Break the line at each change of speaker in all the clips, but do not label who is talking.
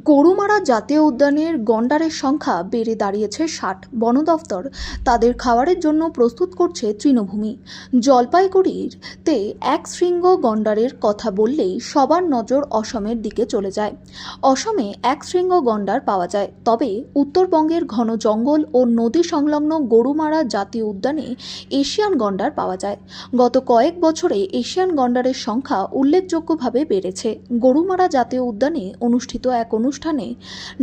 গরুমারা জাতীয় উদ্যানের গন্ডারের সংখ্যা বেড়ে দাঁড়িয়েছে ৬০। বন দফতর তাদের খাবারের জন্য প্রস্তুত করছে তৃণভূমি। জলপাইগুড়িতে এক শৃঙ্গ গন্ডারের কথা বললেই সবার নজর অসমের দিকে চলে যায়। অসমে এক শৃঙ্গ গন্ডার পাওয়া যায়, তবে উত্তরবঙ্গের ঘন জঙ্গল ও নদী সংলগ্ন গরুমারা জাতীয় উদ্যানে এশিয়ান গন্ডার পাওয়া যায়। গত কয়েক বছরে এশিয়ান গন্ডারের সংখ্যা উল্লেখযোগ্যভাবে বেড়েছে। গরুমারা জাতীয় উদ্যানে অনুষ্ঠিত এক অনুষ্ঠানে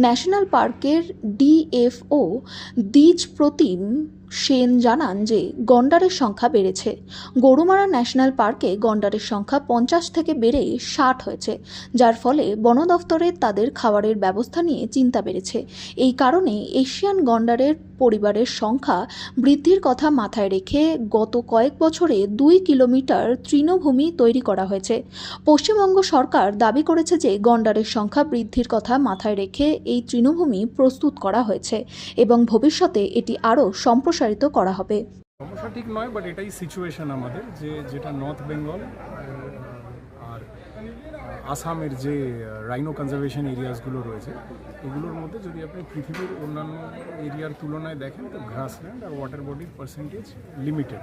ন্যাশনাল পার্কের ডিএফও দ্বিজ প্রতিম সেন জানান যে গন্ডারের সংখ্যা বেড়েছে। গরুমারা ন্যাশনাল পার্কে গন্ডারের সংখ্যা 50 থেকে বেড়ে 60 হয়েছে, যার ফলে বন দফতরের তাদের খাবারের ব্যবস্থা নিয়ে চিন্তা বেড়েছে। এই কারণে এশিয়ান গন্ডারের পরিবারের সংখ্যা বৃদ্ধির কথা মাথায় রেখে গত কয়েক বছরে 2 কিলোমিটার তৃণভূমি তৈরি করা হয়েছে। পশ্চিমবঙ্গ সরকার দাবি করেছে যে গন্ডারের সংখ্যা বৃদ্ধির কথা মাথায় রেখে এই তৃণভূমি প্রস্তুত করা হয়েছে এবং ভবিষ্যতে এটি আরও সম্প্রসারিত করা হবে।
সমস্যা ঠিক নয়, বাট এটাই সিচুয়েশন আমাদের, যেটা নর্থ বেঙ্গল আর আসামের যে রাইনো কনজারভেশন এরিয়াসগুলো রয়েছে, এগুলোর মধ্যে যদি আপনি পৃথিবীর অন্যান্য এরিয়ার তুলনায় দেখেন তো গ্রাসল্যান্ড আর ওয়াটার বডির পার্সেন্টেজ লিমিটেড।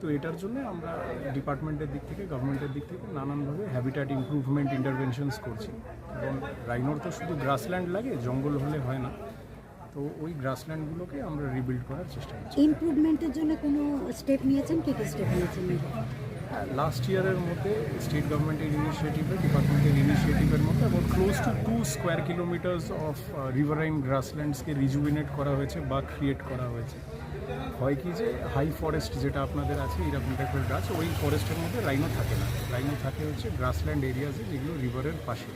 তো এটার জন্য আমরা ডিপার্টমেন্টের দিক থেকে, গভর্নমেন্টের দিক থেকে নানানভাবে হ্যাবিটাট ইমপ্রুভমেন্ট ইন্টারভেনশনস করছি। কারণ রাইনোর তো শুধু গ্রাসল্যান্ড লাগে, জঙ্গল হলে হয় না। তো ওই গ্রাসল্যান্ডগুলোকে আমরা রিবিল্ড করার চেষ্টা করছি।
ইমপ্রুভমেন্টের জন্য কোনো স্টেপ নিয়েছেন? কী কী স্টেপ নিয়েছেন?
লাস্ট ইয়ারের মধ্যে স্টেট গভর্নমেন্টের ইনিশিয়েটিভে, ডিপার্টমেন্টের ইনিশিয়েটিভের মধ্যে about close to 2 square kilometres of riverine গ্রাসল্যান্ডসকে রিজুভিনেট করা হয়েছে বা ক্রিয়েট করা হয়েছে। হয় কি যে হাই ফরেস্ট যেটা আপনাদের আছে, এরকম টাইপের গাছ, ওই ফরেস্টের মধ্যে রাইনো থাকে না। রাইনো থাকে হচ্ছে গ্রাসল্যান্ড এরিয়াজে, যেগুলো রিভারের পাশে।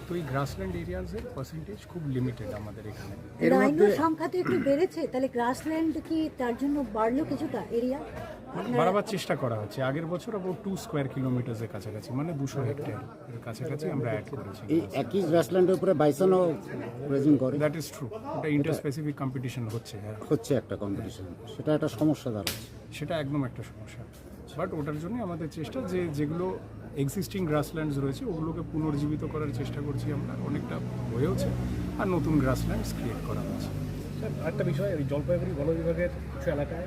তো এই গ্রাসল্যান্ড এরিয়াজের পার্সেন্টেজ খুব লিমিটেড আমাদের এখানে।
রাইনোর সংখ্যা তো একটু বেড়েছে, তাহলে গ্রাসল্যান্ড কি তার জন্য বাড়লো কিছুটা এরিয়া?
বাড়াবার চেষ্টা করা হচ্ছে। আগের বছর অ্যাবাউট 2 স্কোয়ার কিলোমিটার্সের কাছাকাছি, মানে 200 হেক্টর এর কাছাকাছি আমরা অ্যাড করেছি।
এই একই গ্রাসল্যান্ডের উপরে বাইসনও প্রেজেন্ট করে।
That is true. এটা ইন্টার স্পেসিফিক কম্পিটিশন হচ্ছে,
হচ্ছে একটা কম্পিটিশন, সেটা একটা সমস্যা দাঁড়াচ্ছে।
সেটা একদম একটা সমস্যা। বাট ওটার জন্য আমাদের চেষ্টা, যেগুলো এক্সিস্টিং গ্রাসল্যান্ডস রয়েছে ওগুলোকে পুনর্জীবিত করার চেষ্টা করছি আমরা। অনেকটা হয়েওছে, আর নতুন গ্রাসল্যান্ডস ক্রিয়েট করা হচ্ছে।
একটা বিষয়, ওই জলপাইগুড়ি বন বিভাগের কিছু এলাকায়